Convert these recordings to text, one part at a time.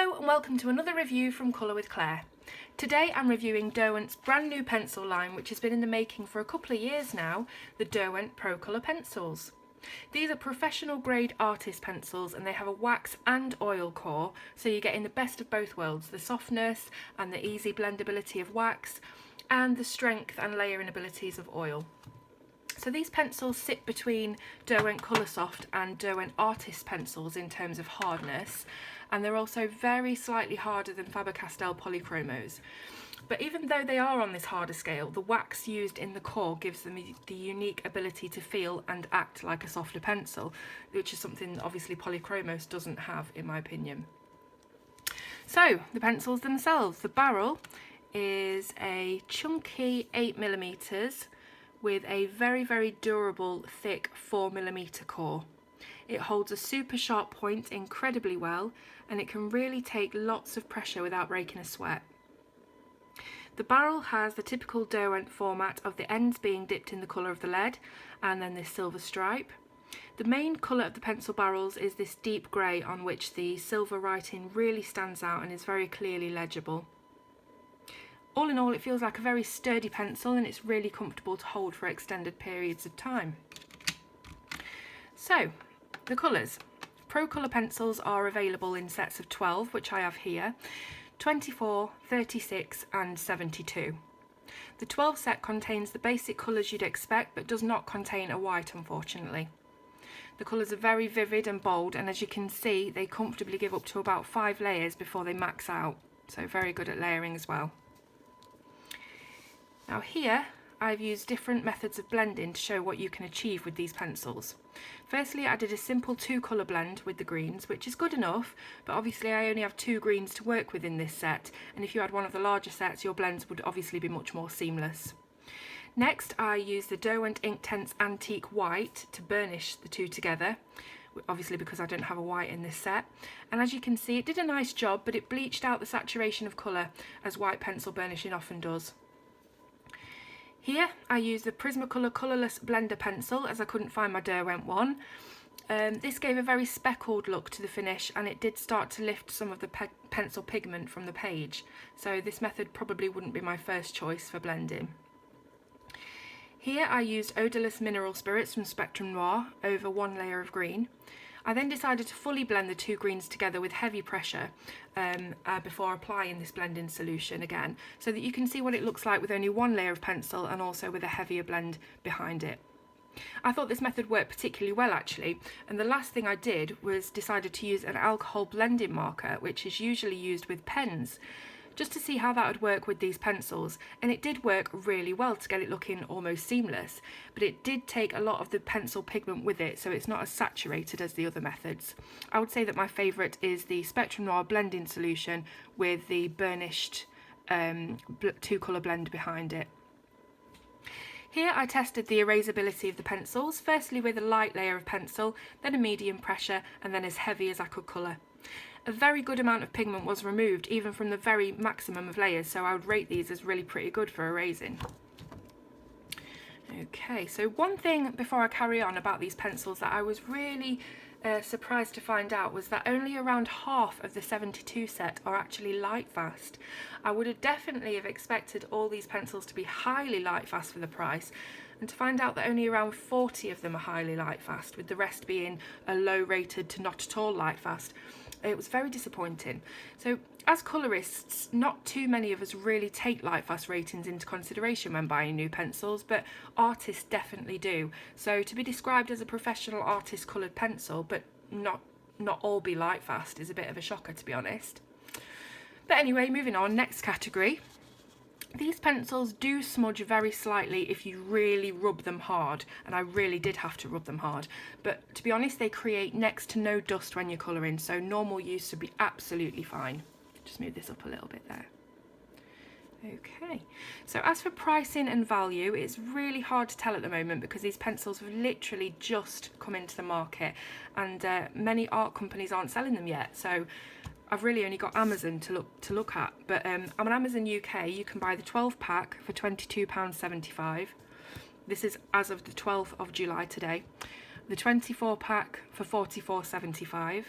Hello and welcome to another review from Colour with Claire. Today I'm reviewing Derwent's brand new pencil line, which has been in the making for a couple of years now, the Derwent Procolour pencils. These are professional grade artist pencils and they have a wax and oil core, so you're getting the best of both worlds, the softness and the easy blendability of wax and the strength and layering abilities of oil. So these pencils sit between Derwent Coloursoft and Derwent Artist pencils in terms of hardness, and they're also very slightly harder than Faber-Castell polychromos. But even though they are on this harder scale, the wax used in the core gives them the unique ability to feel and act like a softer pencil, which is something obviously polychromos doesn't have, in my opinion. So the pencils themselves, the barrel is a chunky 8mm with a very durable thick 4mm core. It holds a super sharp point incredibly well, and it can really take lots of pressure without breaking a sweat. The barrel has the typical Derwent format of the ends being dipped in the colour of the lead and then this silver stripe. The main colour of the pencil barrels is this deep grey on which the silver writing really stands out and is very clearly legible. All in all, it feels like a very sturdy pencil and it's really comfortable to hold for extended periods of time. So, the colours. Procolour pencils are available in sets of 12, which I have here, 24, 36 and 72. The 12 set contains the basic colours you'd expect but does not contain a white, unfortunately. The colours are very vivid and bold, and as you can see they comfortably give up to about 5 layers before they max out, so very good at layering as well. Now here I've used different methods of blending to show what you can achieve with these pencils. Firstly, I did a simple 2-colour blend with the greens, which is good enough, but obviously I only have 2 greens to work with in this set, and if you had one of the larger sets your blends would obviously be much more seamless. Next I used the Derwent Inktense Antique White to burnish the two together, obviously because I don't have a white in this set, and as you can see it did a nice job, but it bleached out the saturation of colour as white pencil burnishing often does. Here I used the Prismacolor colourless blender pencil as I couldn't find my Derwent one. This gave a very speckled look to the finish, and it did start to lift some of the pencil pigment from the page, so this method probably wouldn't be my first choice for blending. Here I used odourless mineral spirits from Spectrum Noir over 1 layer of green. I then decided to fully blend the 2 greens together with heavy pressure before applying this blending solution again, so that you can see what it looks like with only 1 layer of pencil and also with a heavier blend behind it. I thought this method worked particularly well actually, and the last thing I did was decided to use an alcohol blending marker, which is usually used with pens, just to see how that would work with these pencils, and it did work really well to get it looking almost seamless, but it did take a lot of the pencil pigment with it, so it's not as saturated as the other methods. I would say that my favourite is the Spectrum Noir blending solution with the burnished 2-colour blend behind it. Here I tested the erasability of the pencils, firstly with a light layer of pencil, then a medium pressure, and then as heavy as I could colour. A very good amount of pigment was removed, even from the very maximum of layers, so I would rate these as really pretty good for erasing. Okay, so one thing before I carry on about these pencils that I was really surprised to find out was that only around half of the 72 set are actually light fast. I would have definitely have expected all these pencils to be highly light fast for the price, and to find out that only around 40 of them are highly light fast, with the rest being a low rated to not at all light fast. It was very disappointing. So as colourists, not too many of us really take light fast ratings into consideration when buying new pencils, but artists definitely do. So to be described as a professional artist coloured pencil but not all be light fast is a bit of a shocker, to be honest. But anyway, moving on, next category. These pencils do smudge very slightly if you really rub them hard, and I really did have to rub them hard, but to be honest they create next to no dust when you're colouring, so normal use would be absolutely fine. Just move this up a little bit there. Okay, so as for pricing and value, it's really hard to tell at the moment because these pencils have literally just come into the market, and many art companies aren't selling them yet, so I've really only got Amazon to look at, but I'm on Amazon UK. You can buy the 12 pack for £22.75. This is as of the 12th of July today. The 24 pack for £44.75.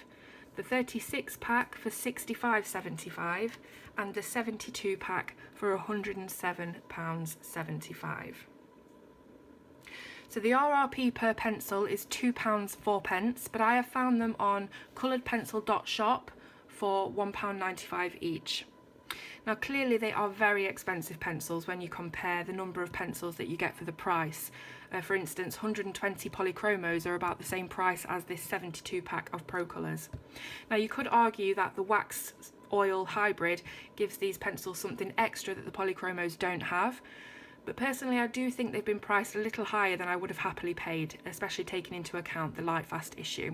the 36 pack for £65.75 and the 72 pack for £107.75. So the RRP per pencil is £2 4p, but I have found them on colouredpencil.shop for £1.95 each. Now clearly they are very expensive pencils when you compare the number of pencils that you get for the price. For instance, 120 polychromos are about the same price as this 72 pack of Procolours. Now you could argue that the wax oil hybrid gives these pencils something extra that the polychromos don't have, but personally I do think they've been priced a little higher than I would have happily paid, especially taking into account the Lightfast issue.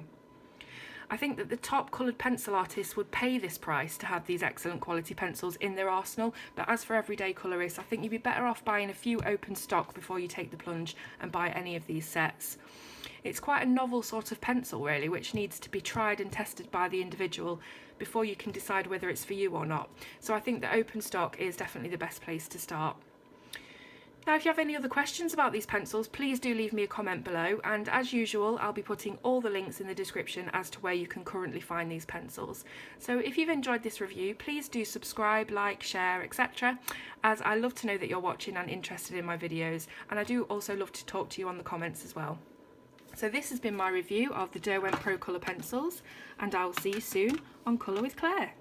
I think that the top coloured pencil artists would pay this price to have these excellent quality pencils in their arsenal, but as for everyday colourists, I think you'd be better off buying a few open stock before you take the plunge and buy any of these sets. It's quite a novel sort of pencil really, which needs to be tried and tested by the individual before you can decide whether it's for you or not. So I think that open stock is definitely the best place to start. Now if you have any other questions about these pencils, please do leave me a comment below, and as usual I'll be putting all the links in the description as to where you can currently find these pencils. So if you've enjoyed this review, please do subscribe, like, share, etc, as I love to know that you're watching and interested in my videos, and I do also love to talk to you on the comments as well. So this has been my review of the Derwent Procolour pencils, and I will see you soon on Colour with Claire.